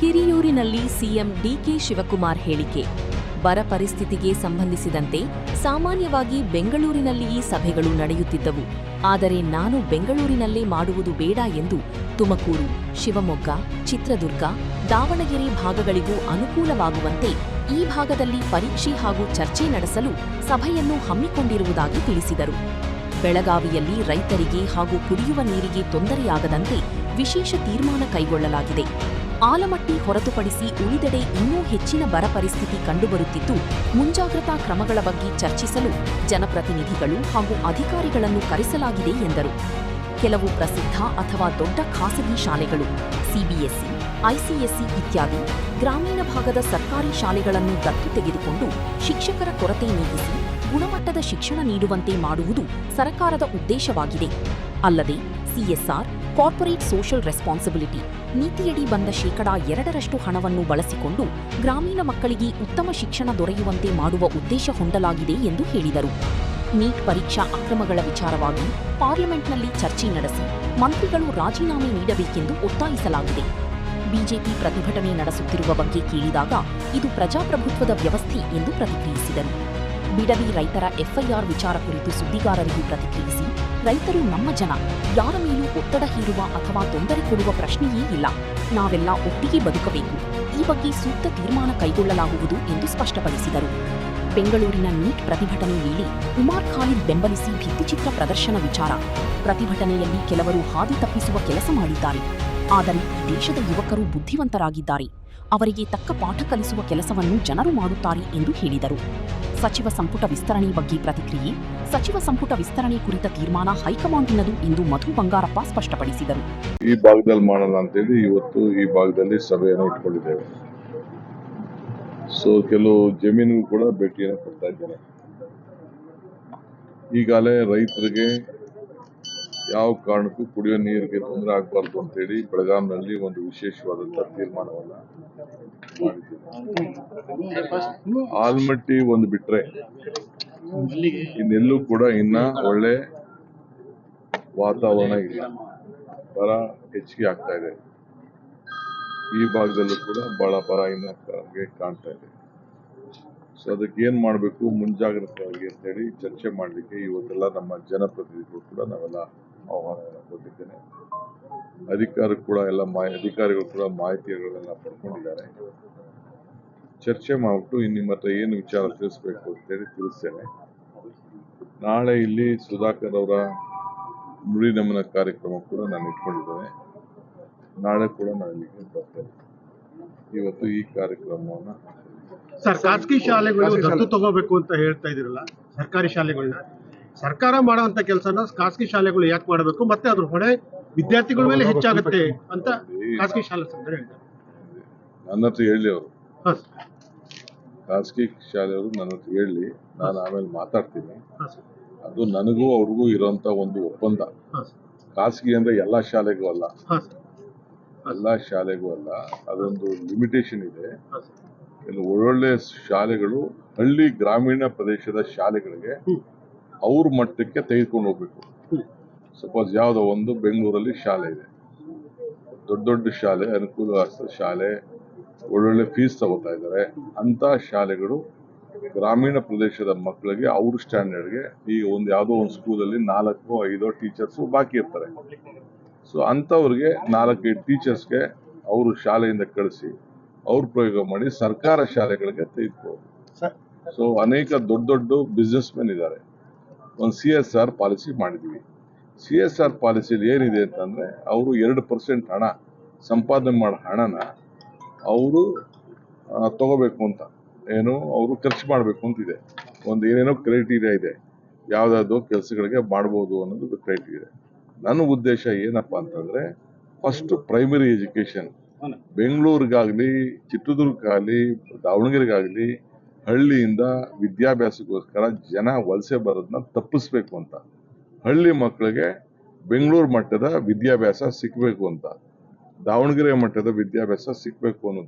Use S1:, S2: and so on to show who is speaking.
S1: ಹಿರಿಯೂರಿನಲ್ಲಿ CM DK Shivakumar ಹೇಳಿಕೆ. ಬರ ಪರಿಸ್ಥಿತಿಗೆ ಸಂಬಂಧಿಸಿದಂತೆ ಸಾಮಾನ್ಯವಾಗಿ ಬೆಂಗಳೂರಿನಲ್ಲಿ ಈ ಸಭೆಗಳು ನಡೆಯುತ್ತಿದ್ದವು. ಆದರೆ ನಾನು ಬೆಂಗಳೂರಿನಲ್ಲೇ ಮಾಡುವುದು ಬೇಡ ಎಂದು ತುಮಕೂರು, ಶಿವಮೊಗ್ಗ, ಚಿತ್ರದುರ್ಗ, ದಾವಣಗೆರೆ ಭಾಗಗಳಿಗೂ ಅನುಕೂಲವಾಗುವಂತೆ ಈ ಭಾಗದಲ್ಲಿ ಪರೀಕ್ಷೆ ಹಾಗೂ ಚರ್ಚೆ ನಡೆಸಲು ಸಭೆಯನ್ನು ಹಮ್ಮಿಕೊಂಡಿರುವುದಾಗಿ ತಿಳಿಸಿದರು. ಬೆಳಗಾವಿಯಲ್ಲಿ ರೈತರಿಗೆ ಹಾಗೂ ಕುಡಿಯುವ ನೀರಿಗೆ ತೊಂದರೆಯಾಗದಂತೆ ವಿಶೇಷ ತೀರ್ಮಾನ ಕೈಗೊಳ್ಳಲಾಗಿದೆ. ಆಲಮಟ್ಟಿ ಹೊರತುಪಡಿಸಿ ಉಳಿದೆಡೆ ಇನ್ನೂ ಹೆಚ್ಚಿನ ಬರ ಪರಿಸ್ಥಿತಿ ಕಂಡುಬರುತ್ತಿದ್ದು, ಮುಂಜಾಗ್ರತಾ ಕ್ರಮಗಳ ಬಗ್ಗೆ ಚರ್ಚಿಸಲು ಜನಪ್ರತಿನಿಧಿಗಳು ಹಾಗೂ ಅಧಿಕಾರಿಗಳನ್ನು ಕರೆಸಲಾಗಿದೆ ಎಂದರು. ಕೆಲವು ಪ್ರಸಿದ್ಧ ಅಥವಾ ದೊಡ್ಡ ಖಾಸಗಿ ಶಾಲೆಗಳು, ಸಿಬಿಎಸ್ಇ, ಐಸಿಎಸ್ಇ ಇತ್ಯಾದಿ ಗ್ರಾಮೀಣ ಭಾಗದ ಸರ್ಕಾರಿ ಶಾಲೆಗಳನ್ನು ದತ್ತು ತೆಗೆದುಕೊಂಡು ಶಿಕ್ಷಕರ ಕೊರತೆ ನೀಗಿಸಿ ಗುಣಮಟ್ಟದ ಶಿಕ್ಷಣ ನೀಡುವಂತೆ ಮಾಡುವುದು ಸರ್ಕಾರದ ಉದ್ದೇಶವಾಗಿದೆ. ಅಲ್ಲದೆ ಸಿಎಸ್ಆರ್, ಕಾರ್ಪೊರೇಟ್ ಸೋಷಿಯಲ್ ರೆಸ್ಪಾನ್ಸಿಬಿಲಿಟಿ ನೀತಿಯಡಿ ಬಂದ 2% ಹಣವನ್ನು ಬಳಸಿಕೊಂಡು ಗ್ರಾಮೀಣ ಮಕ್ಕಳಿಗೆ ಉತ್ತಮ ಶಿಕ್ಷಣ ದೊರೆಯುವಂತೆ ಮಾಡುವ ಉದ್ದೇಶ ಹೊಂದಲಾಗಿದೆ ಎಂದು ಹೇಳಿದರು. ನೀಟ್ ಪರೀಕ್ಷಾ ಅಕ್ರಮಗಳ ವಿಚಾರವಾಗಿ ಪಾರ್ಲಿಮೆಂಟ್ನಲ್ಲಿ ಚರ್ಚೆ ನಡೆಸಿ ಮಂತ್ರಿಗಳು ರಾಜೀನಾಮೆ ನೀಡಬೇಕೆಂದು ಒತ್ತಾಯಿಸಲಾಗಿದೆ. ಬಿಜೆಪಿ ಪ್ರತಿಭಟನೆ ನಡೆಸುತ್ತಿರುವ ಬಗ್ಗೆ ಕೇಳಿದಾಗ ಇದು ಪ್ರಜಾಪ್ರಭುತ್ವದ ವ್ಯವಸ್ಥೆ ಎಂದು ಪ್ರತಿಕ್ರಿಯಿಸಿದರು. ಬಿಡದಿ ರೈತರ ಎಫ್ಐಆರ್ ವಿಚಾರ ಕುರಿತು ಸುದ್ದಿಗಾರರಿಗೂ ಪ್ರತಿಕ್ರಿಯಿಸಿ, ರೈತರು ನಮ್ಮ ಜನ, ಯಾರ ಮೇಲೂ ಒತ್ತಡ ಹೇರುವ ಅಥವಾ ತೊಂದರೆ ಕೊಡುವ ಪ್ರಶ್ನೆಯೇ ಇಲ್ಲ. ನಾವೆಲ್ಲ ಒಟ್ಟಿಗೆ ಬದುಕಬೇಕು. ಈ ಬಗ್ಗೆ ಸೂಕ್ತ ತೀರ್ಮಾನ ಕೈಗೊಳ್ಳಲಾಗುವುದು ಎಂದು ಸ್ಪಷ್ಟಪಡಿಸಿದರು. ಬೆಂಗಳೂರಿನ ನೀಟ್ ಪ್ರತಿಭಟನೆ ವೇಳೆ ಉಮಾರ್ ಖಾಲಿದ್ ಬೆಂಬಲಿಸಿ ಭಿತ್ತಿಚಿತ್ರ ಪ್ರದರ್ಶನ ವಿಚಾರ. ಪ್ರತಿಭಟನೆಯಲ್ಲಿ ಕೆಲವರು ಹಾದಿ ತಪ್ಪಿಸುವ ಕೆಲಸ ಮಾಡಿದ್ದಾರೆ. ಆದರೆ ಈ ದೇಶದ ಯುವಕರು ಬುದ್ಧಿವಂತರಾಗಿದ್ದಾರೆ. ಅವರಿಗೆ ತಕ್ಕ ಪಾಠ ಕಲಿಸುವ ಕೆಲಸವನ್ನು ಜನರು ಮಾಡುತ್ತಾರೆ ಎಂದು ಹೇಳಿದರು. ಸಚಿವ ಸಂಪುಟ ವಿಸ್ತರಣೆ ಬಗ್ಗೆ ಪ್ರತಿಕ್ರಿಯೆ. ಸಚಿವ ಸಂಪುಟ ವಿಸ್ತರಣೆ ಕುರಿತ ತೀರ್ಮಾನ ಹೈಕಮಾಂಡಿನದು ಎಂದು ಮಧು ಬಂಗಾರಪ್ಪ ಸ್ಪಷ್ಟಪಡಿಸಿದರು.
S2: ಈ ಭಾಗದಲ್ಲಿ ಮಾಡೋಣ ಅಂತೇಳಿ ಇವತ್ತು ಈ ಭಾಗದಲ್ಲಿ ಸಭೆಯನ್ನು ಇಟ್ಕೊಂಡಿದ್ದೇವೆ. ಕೆಲವು ಜಮೀನಿಗೂ ಕೂಡ ಭೇಟಿಯನ್ನು ಕೊಡ್ತಾ ಇದ್ದೇನೆ. ಈಗಾಗಲೇ ರೈತರಿಗೆ ಯಾವ ಕಾರಣಕ್ಕೂ ಕುಡಿಯೋ ನೀರಿಗೆ ತೊಂದರೆ ಆಗಬಾರ್ದು ಅಂತೇಳಿ ಬೆಳಗಾವಿನಲ್ಲಿ ಒಂದು ವಿಶೇಷವಾದಂತಹ ತೀರ್ಮಾನವನ್ನ ಮಾಡಿದ್ದೇವೆ. ಆಲ್ಮಟ್ಟಿ ಒಂದು ಬಿಟ್ರೆ ಇನ್ನೆಲ್ಲೂ ಕೂಡ ಇನ್ನ ಒಳ್ಳೆ ವಾತಾವರಣ ಇಲ್ಲ. ಬರ ಹೆಚ್ಚಿಗೆ ಆಗ್ತಾ ಇದೆ. ಈ ಭಾಗದಲ್ಲೂ ಕೂಡ ಬಹಳ ಬರ ಇನ್ನ ಕಾಣ್ತಾ ಇದೆ. ಅದಕ್ಕೆ ಏನ್ ಮಾಡಬೇಕು ಮುಂಜಾಗ್ರತೆಯಾಗಿ ಅಂತೇಳಿ ಚರ್ಚೆ ಮಾಡಲಿಕ್ಕೆ ಇವತ್ತೆಲ್ಲ ನಮ್ಮ ಜನಪ್ರತಿನಿಧಿಗಳು ಕೂಡ ನಾವೆಲ್ಲ ಆಹ್ವಾನ ಕೊಟ್ಟಿದ್ದೇನೆ. ಅಧಿಕಾರಿಗಳು ಕೂಡ ಮಾಹಿತಿಗಳನ್ನೆಲ್ಲ ಪಡ್ಕೊಂಡಿದ್ದಾರೆ. ಚರ್ಚೆ ಮಾಡಿಬಿಟ್ಟು ನಿಮ್ಮ ಹತ್ರ ಏನು ವಿಚಾರ ತಿಳಿಸ್ಬೇಕು ಅಂತೇಳಿ ತಿಳಿಸ್ತೇನೆ. ನಾಳೆ ಇಲ್ಲಿ ಸುಧಾಕರ್ ಅವರ ನುಡಿ ನಮನ ಕಾರ್ಯಕ್ರಮ ಕೂಡ ನಾನು ಇಟ್ಕೊಂಡಿದ್ದೇನೆ. ನಾಳೆ ಕೂಡ ನಾನು ಇಲ್ಲಿಗೆ ಬರ್ತೇನೆ. ಇವತ್ತು ಈ ಕಾರ್ಯಕ್ರಮವನ್ನ
S3: ಖಾಸಗಿ ಶಾಲೆಗಳು ದತ್ತು ತಗೋಬೇಕು ಅಂತ ಹೇಳ್ತಾ ಇದಿರಲ್ಲ, ಸರ್ಕಾರಿ ಶಾಲೆಗಳನ್ನ ಸರ್ಕಾರ ಮಾಡುವಂತ ಕೆಲಸನ ಖಾಸಗಿ ಶಾಲೆಗಳು ಯಾಕೆ ಮಾಡಬೇಕು, ಮತ್ತೆ ಅದ್ರ ಹೊಣೆ ವಿದ್ಯಾರ್ಥಿಗಳ ಮೇಲೆ ಹೆಚ್ಚಾಗುತ್ತೆ ಅಂತ ಖಾಸಗಿ ಶಾಲೆ ಹೇಳ್ತಾರೆ.
S2: ನನ್ನ ಹತ್ರ ಹೇಳಿ ಅವರು, ಖಾಸಗಿ ಶಾಲೆಯವರು ನನ್ನ ಹತ್ರ ಹೇಳಿ, ನಾನು ಆಮೇಲೆ ಮಾತಾಡ್ತೀನಿ. ಅದು ನನಗೂ ಅವ್ರಿಗೂ ಇರೋಂತ ಒಂದು ಒಪ್ಪಂದ. ಖಾಸಗಿ ಅಂದ್ರೆ ಎಲ್ಲಾ ಶಾಲೆಗೂ ಅಲ್ಲ, ಅದೊಂದು ಲಿಮಿಟೇಷನ್ ಇದೆ. ಒಳ್ಳೊಳ್ಳೆ ಶಾಲೆಗಳು ಹಳ್ಳಿ ಗ್ರಾಮೀಣ ಪ್ರದೇಶದ ಶಾಲೆಗಳಿಗೆ ಅವ್ರ ಮಟ್ಟಕ್ಕೆ ತೆಗೆದುಕೊಂಡು ಹೋಗ್ಬೇಕು. ಸಪೋಸ್ ಯಾವುದೋ ಒಂದು ಬೆಂಗಳೂರಲ್ಲಿ ಶಾಲೆ ಇದೆ, ದೊಡ್ಡ ಶಾಲೆ, ಅನುಕೂಲವಾದ ಶಾಲೆ, ಒಳ್ಳೊಳ್ಳೆ ಫೀಸ್ ತಗೋತಾ ಇದ್ದಾರೆ. ಅಂತ ಶಾಲೆಗಳು ಗ್ರಾಮೀಣ ಪ್ರದೇಶದ ಮಕ್ಕಳಿಗೆ ಅವ್ರ ಸ್ಟ್ಯಾಂಡರ್ಡ್ಗೆ ಈಗ ಯಾವುದೋ ಒಂದು ಸ್ಕೂಲಲ್ಲಿ 4-5 ಟೀಚರ್ಸ್ ಬಾಕಿ ಇರ್ತಾರೆ. ಅಂಥವ್ರಿಗೆ 4-5 ಟೀಚರ್ಸ್ಗೆ ಅವರು ಶಾಲೆಯಿಂದ ಕಳಿಸಿ ಅವ್ರ ಪ್ರಯೋಗ ಮಾಡಿ ಸರ್ಕಾರ ಶಾಲೆಗಳಿಗೆ ತೆಗೆದುಕೊಳ್ಳೋದು. ಅನೇಕ ದೊಡ್ಡ ಬಿಸ್ನೆಸ್ ಮೆನ್ ಇದ್ದಾರೆ. ಒಂದು CSR ಪಾಲಿಸಿ ಮಾಡಿದ್ವಿ. CSR ಪಾಲಿಸಿಯಲ್ಲಿ ಏನಿದೆ ಅಂತಂದ್ರೆ, ಅವರು 2% ಹಣ ಸಂಪಾದನೆ ಮಾಡೋ ಹಣನ ಅವರು ತಗೋಬೇಕು ಅಂತ, ಅವರು ಖರ್ಚು ಮಾಡಬೇಕು ಅಂತಿದೆ. ಒಂದು ಏನೇನೋ ಕ್ರೈಟೀರಿಯಾ ಇದೆ, ಯಾವ್ದಾದ್ರು ಕೆಲಸಗಳಿಗೆ ಮಾಡ್ಬೋದು ಅನ್ನೋದು ಕ್ರೈಟೀರಿಯಾ. ನನ್ನ ಉದ್ದೇಶ ಏನಪ್ಪಾ ಅಂತಂದ್ರೆ, ಫಸ್ಟ್ ಪ್ರೈಮರಿ ಎಜುಕೇಶನ್ ಬೆಂಗಳೂರಿಗಾಗ್ಲಿ, ಚಿತ್ರದುರ್ಗಕ್ಕಾಗಲಿ, ದಾವಣಗೆರೆಗಾಗಲಿ ಹಳ್ಳಿಯಿಂದ ವಿದ್ಯಾಭ್ಯಾಸಕ್ಕೋಸ್ಕರ ಜನ ವಲಸೆ ಬರೋದನ್ನ ತಪ್ಪಿಸ್ಬೇಕು ಅಂತ, ಹಳ್ಳಿ ಮಕ್ಕಳಿಗೆ ಬೆಂಗಳೂರು ಮಟ್ಟದ ವಿದ್ಯಾಭ್ಯಾಸ ಸಿಕ್ಬೇಕು ಅಂತ, ದಾವಣಗೆರೆ ಮಟ್ಟದ ವಿದ್ಯಾಭ್ಯಾಸ ಸಿಕ್ಬೇಕು ಅನ್ನೋದು